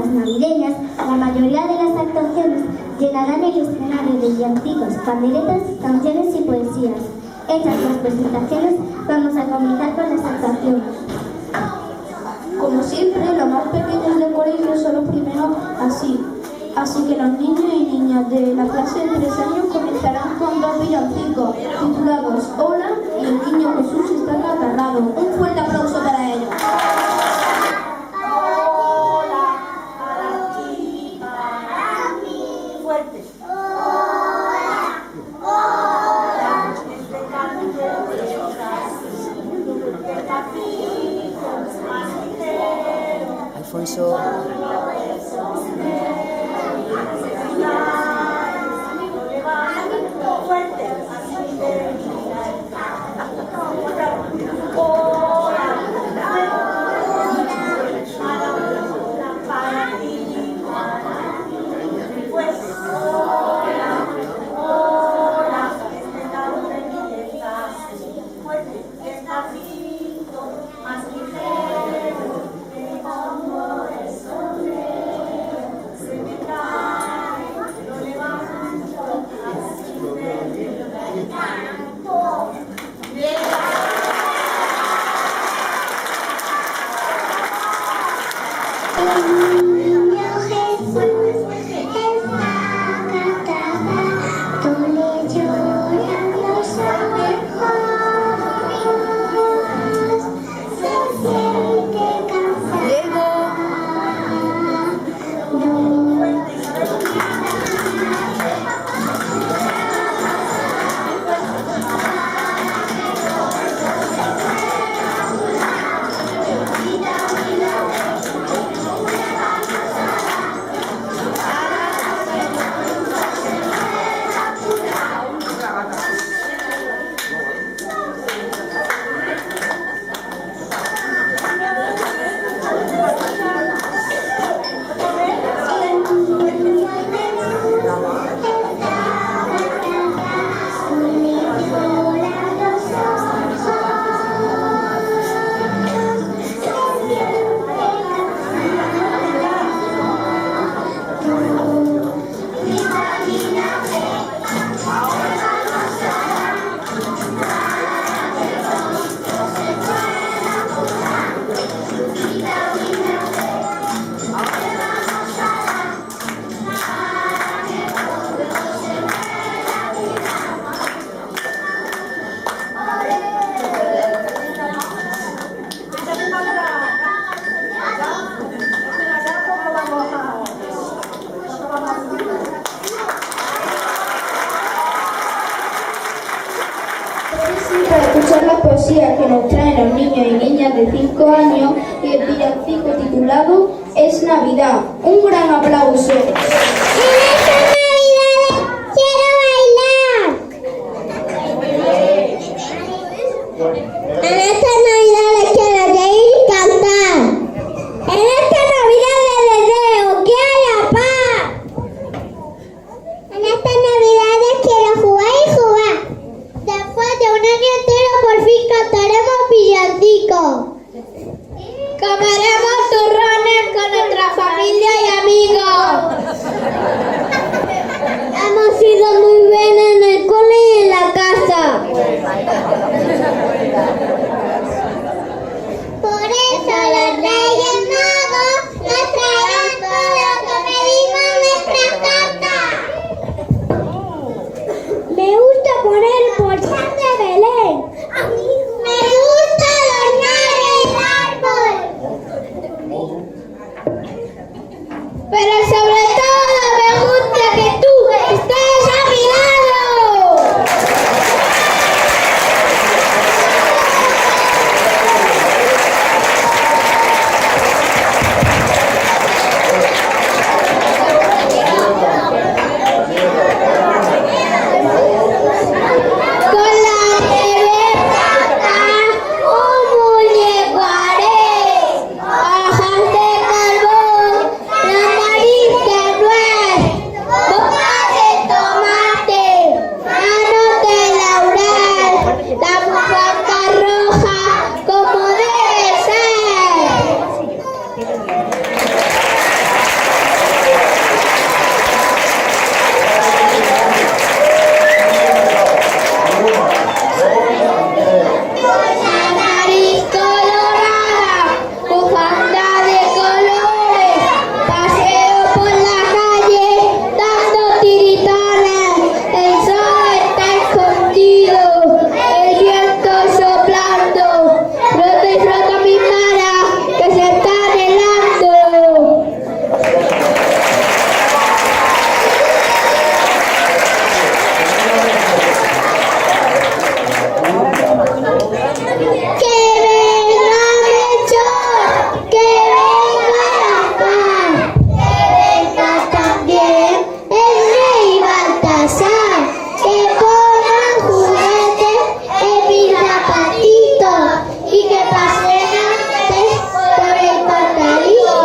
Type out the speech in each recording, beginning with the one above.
navideñas, la mayoría de las actuaciones llenarán el escenario de villancicos, panderetas, canciones y poesías. Hechas las presentaciones, vamos a comenzar con las actuaciones. Como siempre, los más pequeños del colegio son los primeros así que los niños y niñas de la clase de 3 años comenzarán con 2 villancicos titulados Hola y el niño Jesús está agarrado. Un fuerte aplauso para ellos. Hola, para ti, para mí. Fuerte. Hola, hola, este canto de casitos más ligero. Alfonso. Fuerte, así de para escuchar la poesía que nos traen los niños y niñas de 5 años y el villancico titulado Es Navidad. Un gran aplauso. Comeremos turrones con nuestra familia y amigos. Verne y Baltasar, que pongan juguetes en mis zapatitos y que pasen antes por el pasadizo.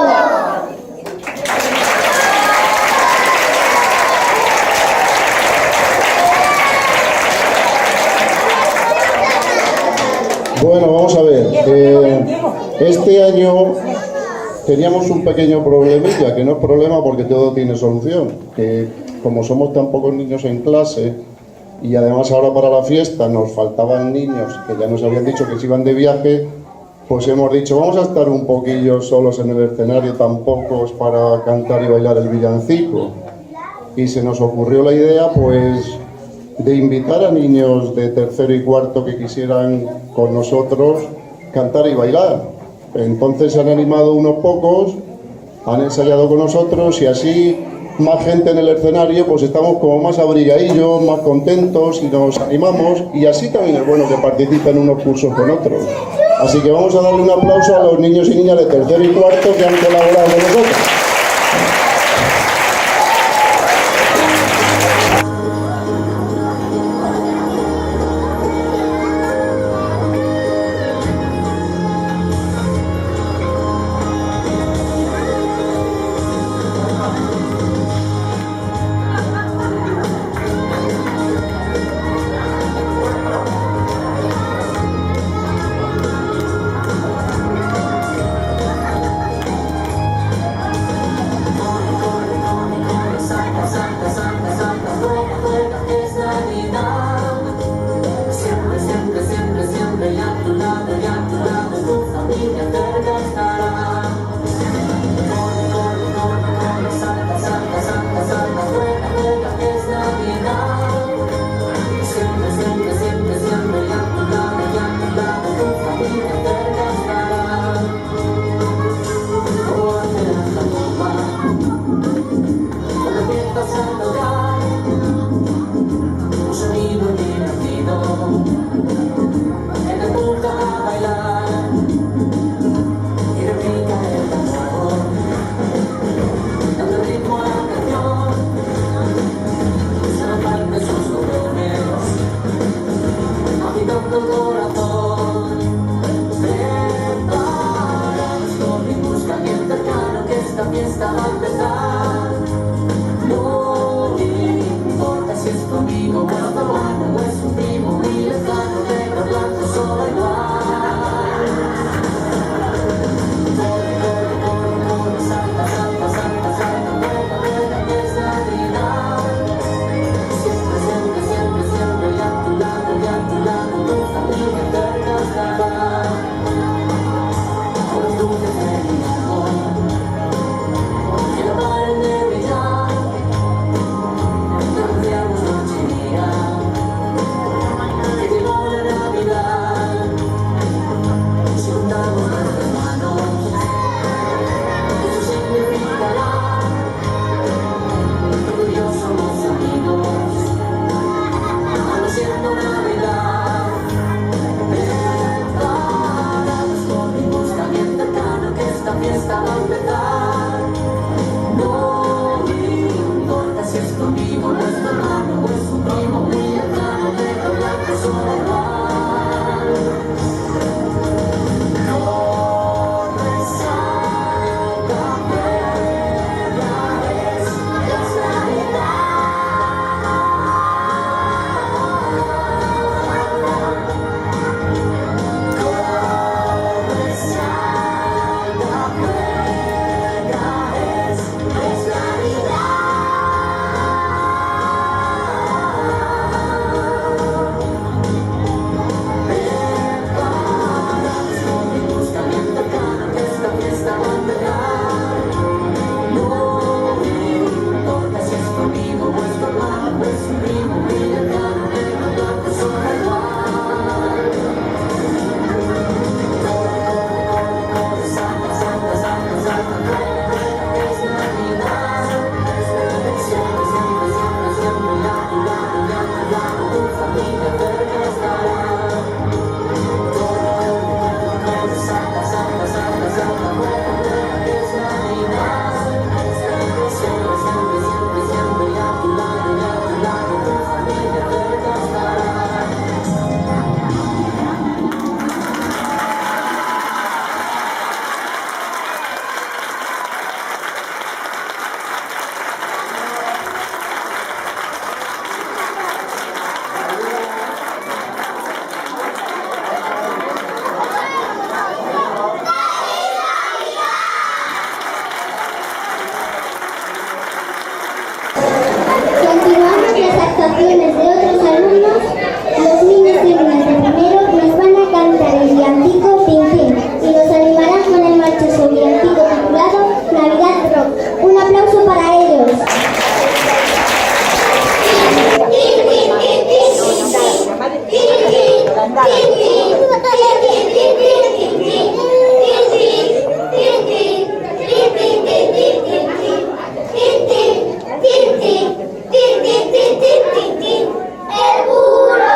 Bueno, vamos a ver. Este año teníamos un pequeño problemilla, que no es problema porque todo tiene solución. Que como somos tan pocos niños en clase y además ahora para la fiesta nos faltaban niños que ya nos habían dicho que se iban de viaje, pues hemos dicho vamos a estar un poquillo solos en el escenario, tan pocos para cantar y bailar el villancico. Y se nos ocurrió la idea, pues, de invitar a niños de tercero y cuarto que quisieran con nosotros cantar y bailar. Entonces se han animado unos pocos, han ensayado con nosotros y así más gente en el escenario, pues estamos como más abrigadillos, más contentos y nos animamos, y así también es bueno que participen unos cursos con otros. Así que vamos a darle un aplauso a los niños y niñas de tercero y cuarto que han colaborado con nosotros. Pasando aportaciones de otros alumnos, los niños y niñas de primero nos van a cantar el villancico Tintín y nos animarán con el marchoso villancico titulado Navidad Rock. Un aplauso para ellos. El burro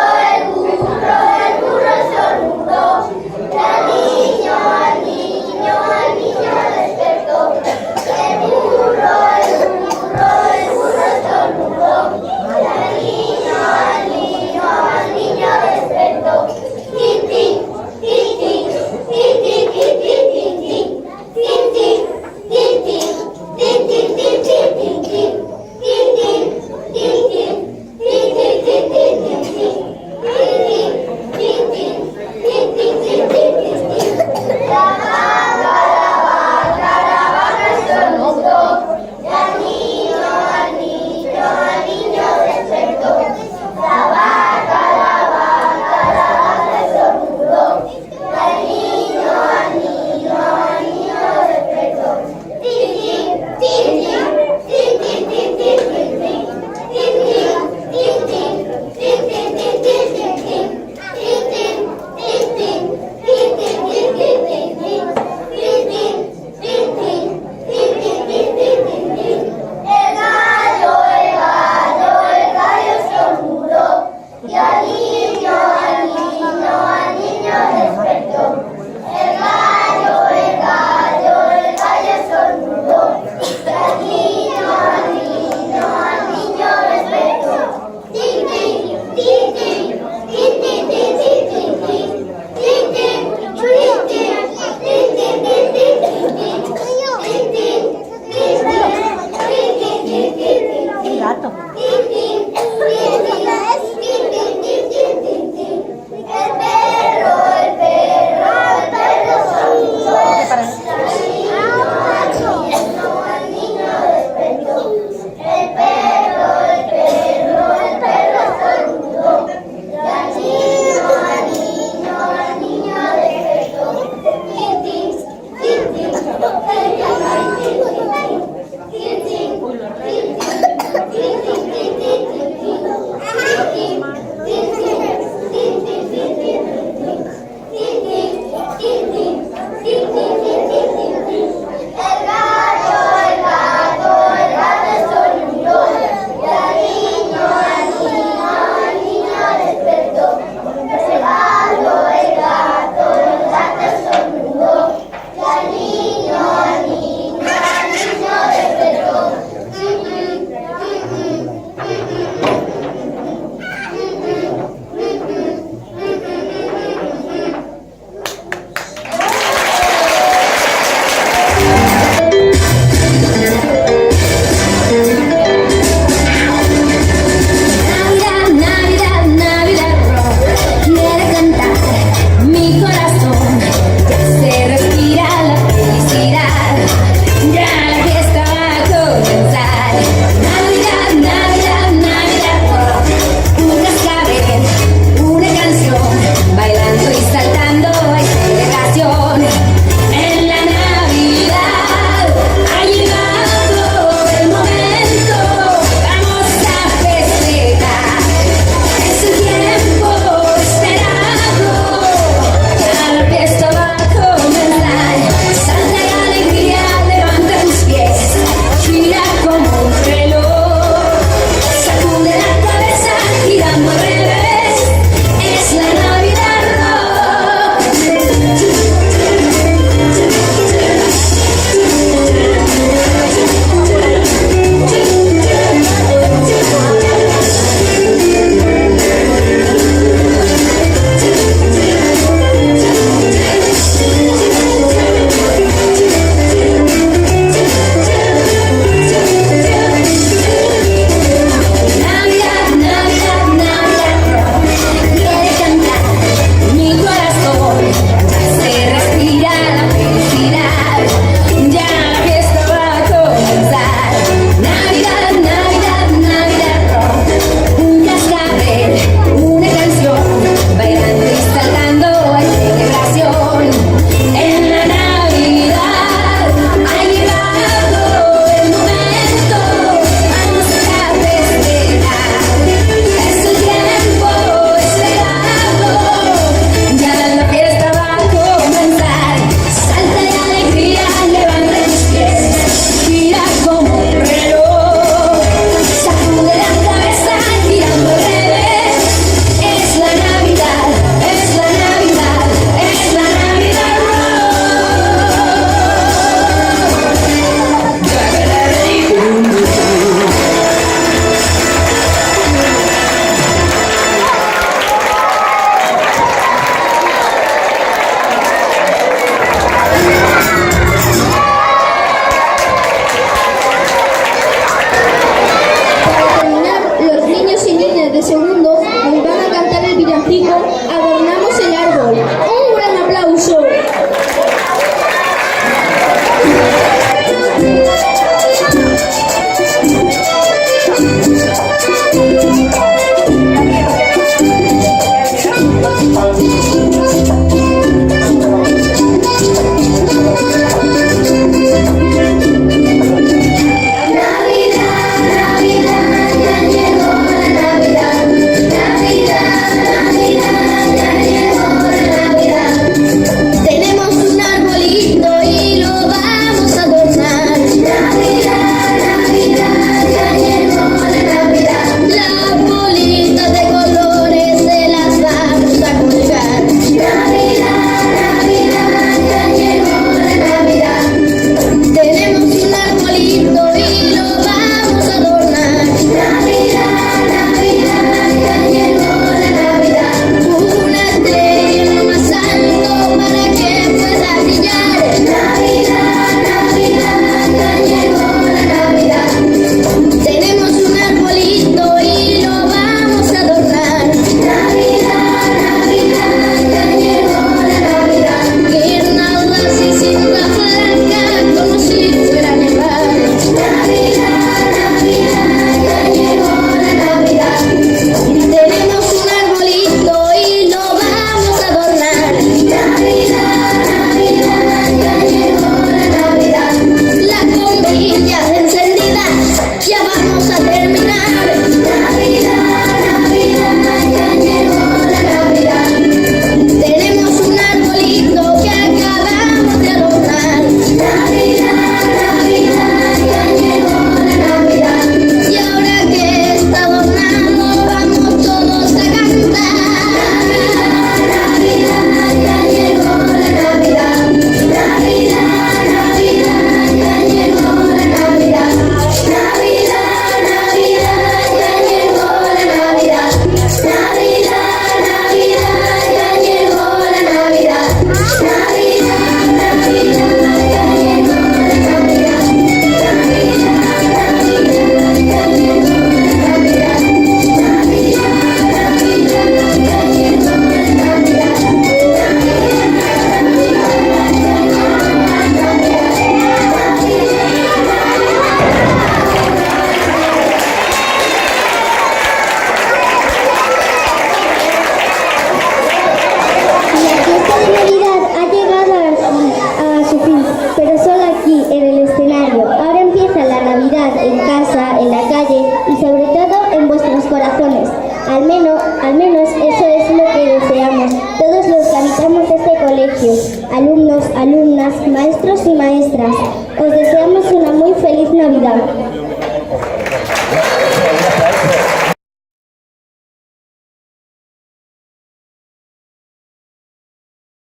Navidad en casa, en la calle y sobre todo en vuestros corazones. Al menos eso es lo que deseamos todos los que habitamos este colegio, alumnos, alumnas, maestros y maestras. Os deseamos una muy feliz Navidad.